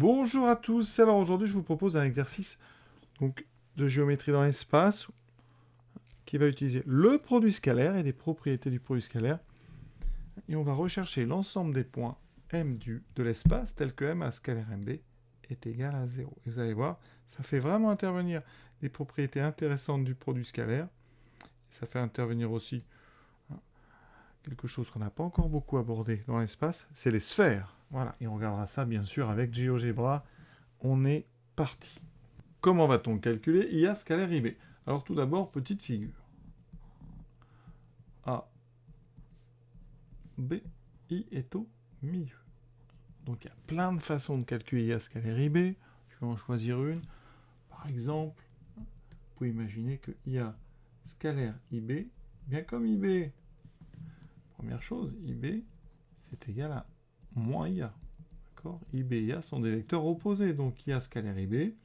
Bonjour à tous, alors aujourd'hui je vous propose un exercice donc, de géométrie dans l'espace qui va utiliser le produit scalaire et des propriétés du produit scalaire. Et on va rechercher l'ensemble des points M de l'espace tel que M à scalaire MB est égal à 0. Et vous allez voir, ça fait vraiment intervenir des propriétés intéressantes du produit scalaire. Et ça fait intervenir aussi quelque chose qu'on n'a pas encore beaucoup abordé dans l'espace, c'est les sphères. Voilà, et on regardera ça bien sûr avec GeoGebra. On est parti. Comment va-t-on calculer IA scalaire IB? Alors tout d'abord, petite figure. A, B, I est au milieu. Donc il y a plein de façons de calculer IA scalaire IB. Je vais en choisir une. Par exemple, vous pouvez imaginer que IA scalaire IB, bien comme IB, première chose, IB, c'est égal à moins IA. D'accord? IB et IA sont des vecteurs opposés. Donc IA scalaire IB,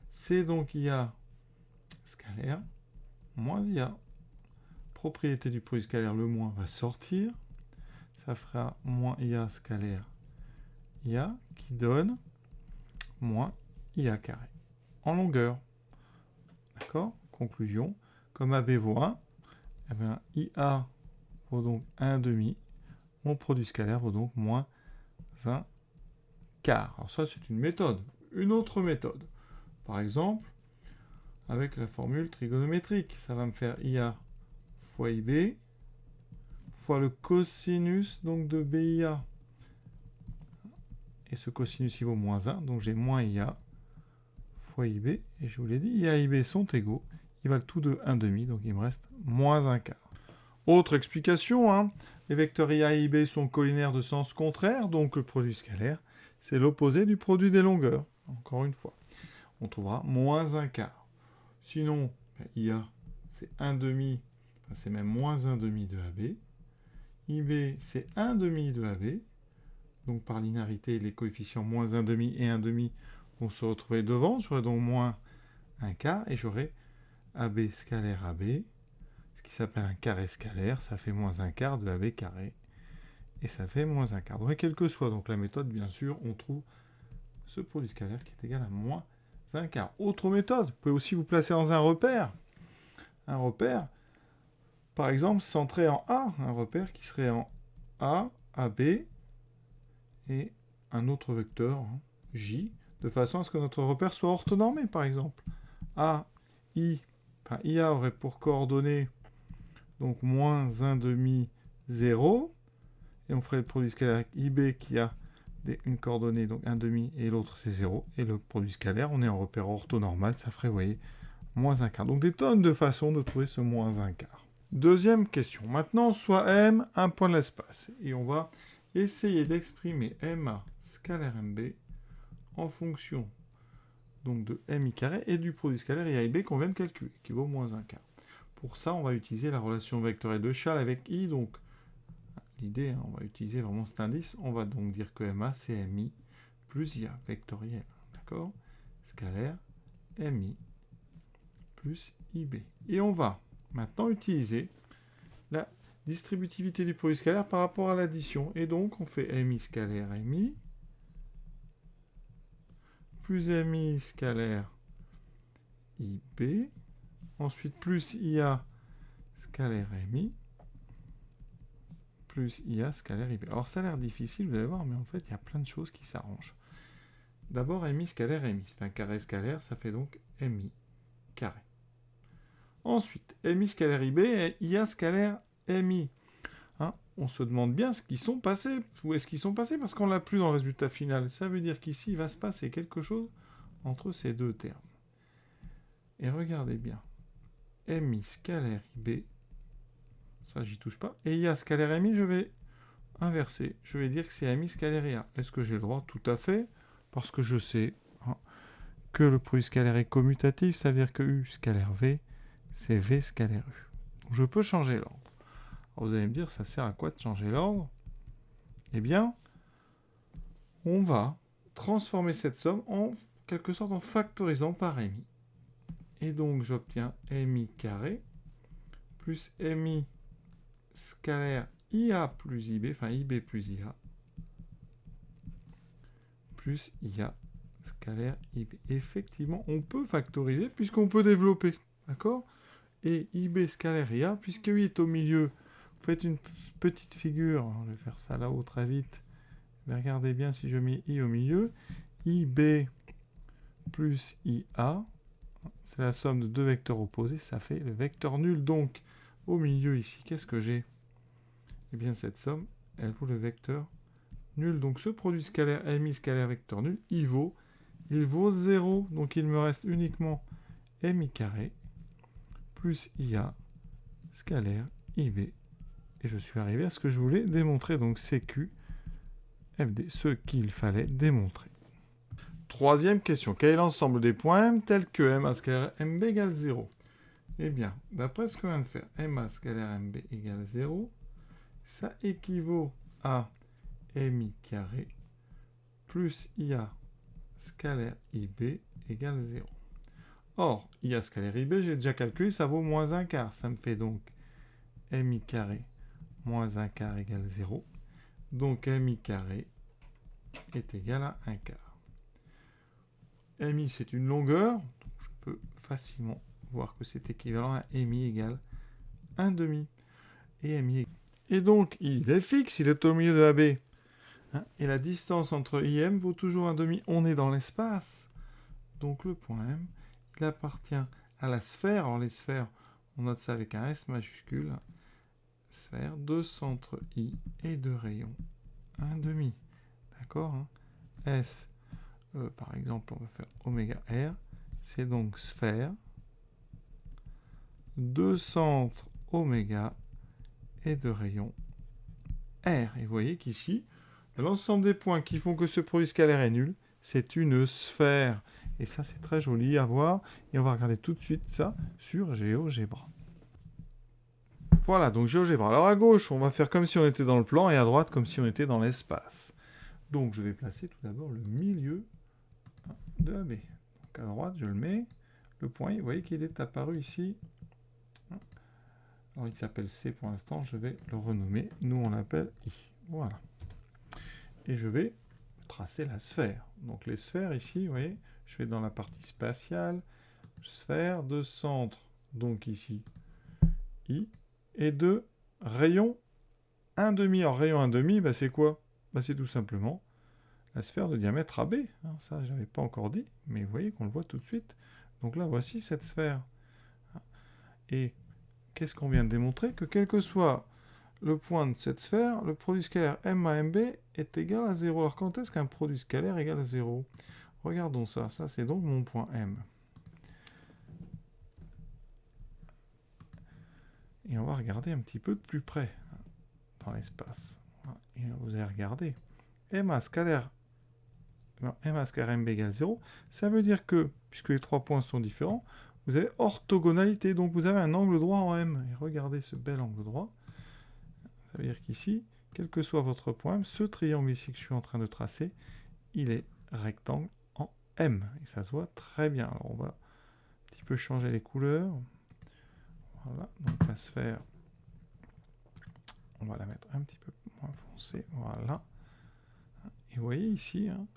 c'est donc IA scalaire moins IA. Propriété du produit scalaire, le moins va sortir. Ça fera moins IA scalaire IA qui donne moins IA carré en longueur. D'accord? Conclusion. Comme AB vaut 1, eh bien, IA vaut donc 1 demi. Mon produit scalaire vaut donc moins 1 quart. Alors ça, c'est une méthode. Une autre méthode. Par exemple, avec la formule trigonométrique, ça va me faire IA fois IB fois le cosinus donc de BIA. Et ce cosinus, il vaut moins 1, donc j'ai moins IA fois IB. Et je vous l'ai dit, IA et IB sont égaux. Ils valent tous deux 1 demi, donc il me reste moins 1 quart. Autre explication, hein, les vecteurs IA et IB sont collinaires de sens contraire, donc le produit scalaire, c'est l'opposé du produit des longueurs. Encore une fois, on trouvera moins 1 quart. Sinon, IA, c'est 1 demi, enfin, c'est même moins 1 demi de AB. IB, c'est 1 demi de AB. Donc par linéarité, les coefficients moins 1 demi et 1 demi vont se retrouver devant. J'aurai donc moins 1 quart et j'aurai AB scalaire AB, ce qui s'appelle un carré scalaire. Ça fait moins 1 quart de AB carré. Et ça fait moins 1 quart. Donc quelle que soit donc la méthode, bien sûr, on trouve ce produit scalaire qui est égal à moins 1 quart. Autre méthode, vous pouvez aussi vous placer dans un repère. Un repère, par exemple, centré en A. Un repère qui serait en A, AB, et un autre vecteur, J, de façon à ce que notre repère soit orthonormé, par exemple. IA aurait pour coordonnées donc moins 1 demi 0, et on ferait le produit scalaire avec IB qui a une coordonnée, donc 1 demi, et l'autre c'est 0, et le produit scalaire, on est en repère orthonormal, ça ferait, vous voyez, moins 1 quart. Donc des tonnes de façons de trouver ce moins 1 quart. Deuxième question. Maintenant, soit M, un point de l'espace, et on va essayer d'exprimer MA scalaire MB en fonction donc de MI carré et du produit scalaire IAIB qu'on vient de calculer, qui vaut moins 1 quart. Pour ça, on va utiliser la relation vectorielle de Schall avec I. Donc, l'idée, on va utiliser vraiment cet indice. On va donc dire que MA, c'est MI plus IA, vectoriel. D'accord? Scalaire MI plus IB. Et on va maintenant utiliser la distributivité du produit scalaire par rapport à l'addition. Et donc, on fait MI scalaire MI plus MI scalaire IB, ensuite plus IA scalaire MI, plus IA scalaire IB. Alors ça a l'air difficile, vous allez voir, mais en fait, il y a plein de choses qui s'arrangent. D'abord, MI scalaire MI, c'est un carré scalaire, ça fait donc MI carré. Ensuite, MI scalaire IB et IA scalaire MI. Hein, on se demande bien ce qu'ils sont passés. Où est-ce qu'ils sont passés? Parce qu'on l'a plus dans le résultat final. Ça veut dire qu'ici, il va se passer quelque chose entre ces deux termes. Et regardez bien. MI scalaire IB, ça j'y touche pas. Et IA scalaire MI, je vais inverser. Je vais dire que c'est MI scalaire IA. Est-ce que j'ai le droit? Tout à fait. Parce que je sais que le produit scalaire est commutatif. Ça veut dire que U scalaire V, c'est V scalaire U. Donc je peux changer l'ordre. Vous allez me dire, ça sert à quoi de changer l'ordre? Eh bien, on va transformer cette somme en quelque sorte en factorisant par MI. Et donc j'obtiens MI carré plus MI scalaire IA plus IB, enfin IB plus IA, plus IA scalaire IB. Effectivement, on peut factoriser puisqu'on peut développer. D'accord? Et IB scalaire IA, puisque I est au milieu, vous faites une petite figure. Je vais faire ça là-haut très vite. Mais regardez bien si je mets I au milieu. IB plus IA, c'est la somme de deux vecteurs opposés, ça fait le vecteur nul. Donc, au milieu ici, qu'est-ce que j'ai? Eh bien, cette somme, elle vaut le vecteur nul. Donc, ce produit scalaire MI scalaire vecteur nul, il vaut 0. Donc, il me reste uniquement MI carré plus IA scalaire IB. Et je suis arrivé à ce que je voulais démontrer. Donc, CQ FD, ce qu'il fallait démontrer. Troisième question. Quel est l'ensemble des points M tels que M A scalaire MB égale 0? Eh bien, d'après ce qu'on vient de faire, M A scalaire MB égale 0, ça équivaut à MI carré plus IA scalaire IB égale 0. Or, IA scalaire IB, j'ai déjà calculé, ça vaut moins 1 quart. Ça me fait donc MI carré moins 1 quart égale 0. Donc, MI carré est égal à 1 quart. MI, c'est une longueur, donc je peux facilement voir que c'est équivalent à MI égale 1/2. Et MI. Et donc, il est fixe, il est au milieu de AB. Hein, et la distance entre IM vaut toujours 1/2. On est dans l'espace. Donc, le point M, il appartient à la sphère. Alors, les sphères, on note ça avec un S majuscule. Sphère de centre I et de rayon 1/2. D'accord, hein? S, par exemple, on va faire oméga R. C'est donc sphère de centre oméga et de rayon R. Et vous voyez qu'ici, l'ensemble des points qui font que ce produit scalaire est nul, c'est une sphère. Et ça, c'est très joli à voir. Et on va regarder tout de suite ça sur GeoGebra. Voilà, donc GeoGebra. Alors à gauche, on va faire comme si on était dans le plan, et à droite, comme si on était dans l'espace. Donc je vais placer tout d'abord le milieu de AB. Donc à droite, je le mets. Le point, vous voyez qu'il est apparu ici. Alors il s'appelle C pour l'instant, je vais le renommer. Nous, on l'appelle I. Voilà. Et je vais tracer la sphère. Donc les sphères ici, vous voyez, je vais dans la partie spatiale. Sphère de centre, donc ici, I. Et de rayon 1/2. Alors rayon 1/2, bah, c'est quoi? Bah, c'est tout simplement la sphère de diamètre AB. Hein, ça, je n'avais pas encore dit, mais vous voyez qu'on le voit tout de suite. Donc là, voici cette sphère. Et qu'est-ce qu'on vient de démontrer? Que quel que soit le point de cette sphère, le produit scalaire M à MB est égal à 0. Alors quand est-ce qu'un produit scalaire égale à 0? Regardons ça. Ça, c'est donc mon point M. Et on va regarder un petit peu de plus près dans l'espace. Et vous allez regarder. M à scalaire MB égale 0, ça veut dire que, puisque les trois points sont différents, vous avez orthogonalité, donc vous avez un angle droit en M. Et regardez ce bel angle droit. Ça veut dire qu'ici, quel que soit votre point M, ce triangle ici que je suis en train de tracer, il est rectangle en M. Et ça se voit très bien. Alors on va un petit peu changer les couleurs. Voilà, donc la sphère, on va la mettre un petit peu moins foncée. Voilà. Et vous voyez ici, hein,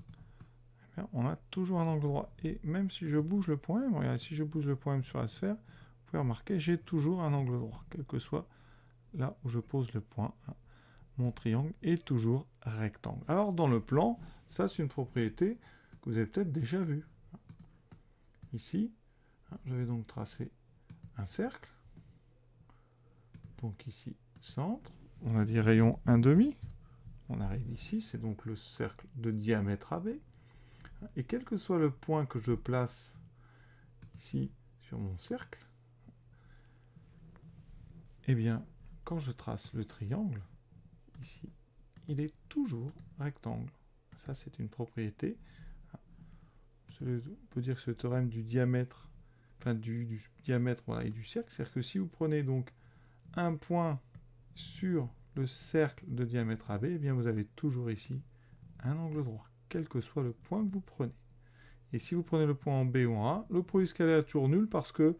on a toujours un angle droit. Et même si je bouge le point M, regardez, si je bouge le point M sur la sphère, vous pouvez remarquer, j'ai toujours un angle droit, quel que soit là où je pose le point. Mon triangle est toujours rectangle. Alors dans le plan, ça c'est une propriété que vous avez peut-être déjà vue. Ici, je vais donc tracer un cercle. Donc ici, centre. On a dit rayon 1/2. On arrive ici, c'est donc le cercle de diamètre AB. Et quel que soit le point que je place ici sur mon cercle, eh bien, quand je trace le triangle, ici, il est toujours rectangle. Ça, c'est une propriété. On peut dire que ce théorème du diamètre, enfin du diamètre voilà, et du cercle, c'est-à-dire que si vous prenez donc un point sur le cercle de diamètre AB, eh bien vous avez toujours ici un angle droit, quel que soit le point que vous prenez. Et si vous prenez le point en B ou en A, le produit scalaire est toujours nul parce que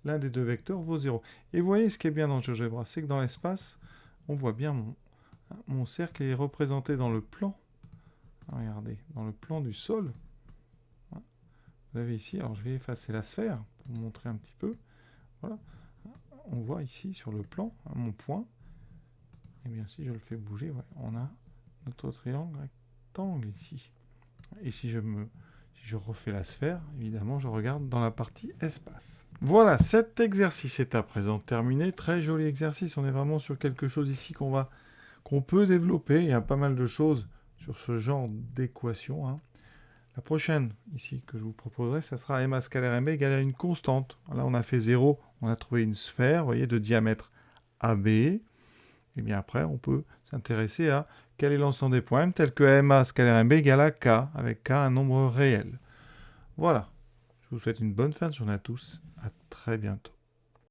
l'un des deux vecteurs vaut 0. Et vous voyez ce qui est bien dans GeoGebra, c'est que dans l'espace, on voit bien mon cercle est représenté dans le plan. Regardez, dans le plan du sol. vous avez ici, alors je vais effacer la sphère pour vous montrer un petit peu. Voilà. On voit ici sur le plan, mon point. Et bien si je le fais bouger, ouais, on a notre triangle rectangle ici. Et si je refais la sphère, évidemment, je regarde dans la partie espace. Voilà, cet exercice est à présent terminé. Très joli exercice. On est vraiment sur quelque chose ici qu'on peut développer. Il y a pas mal de choses sur ce genre d'équation. Hein. La prochaine, ici, que je vous proposerai, ça sera m scalaire mb égale à une constante. Là, on a fait 0. On a trouvé une sphère, vous voyez, de diamètre AB. Et bien après, on peut s'intéresser à quel est l'ensemble des points m, tel que m scalaire mb égale à k, avec k un nombre réel. Voilà. Je vous souhaite une bonne fin de journée à tous. À très bientôt.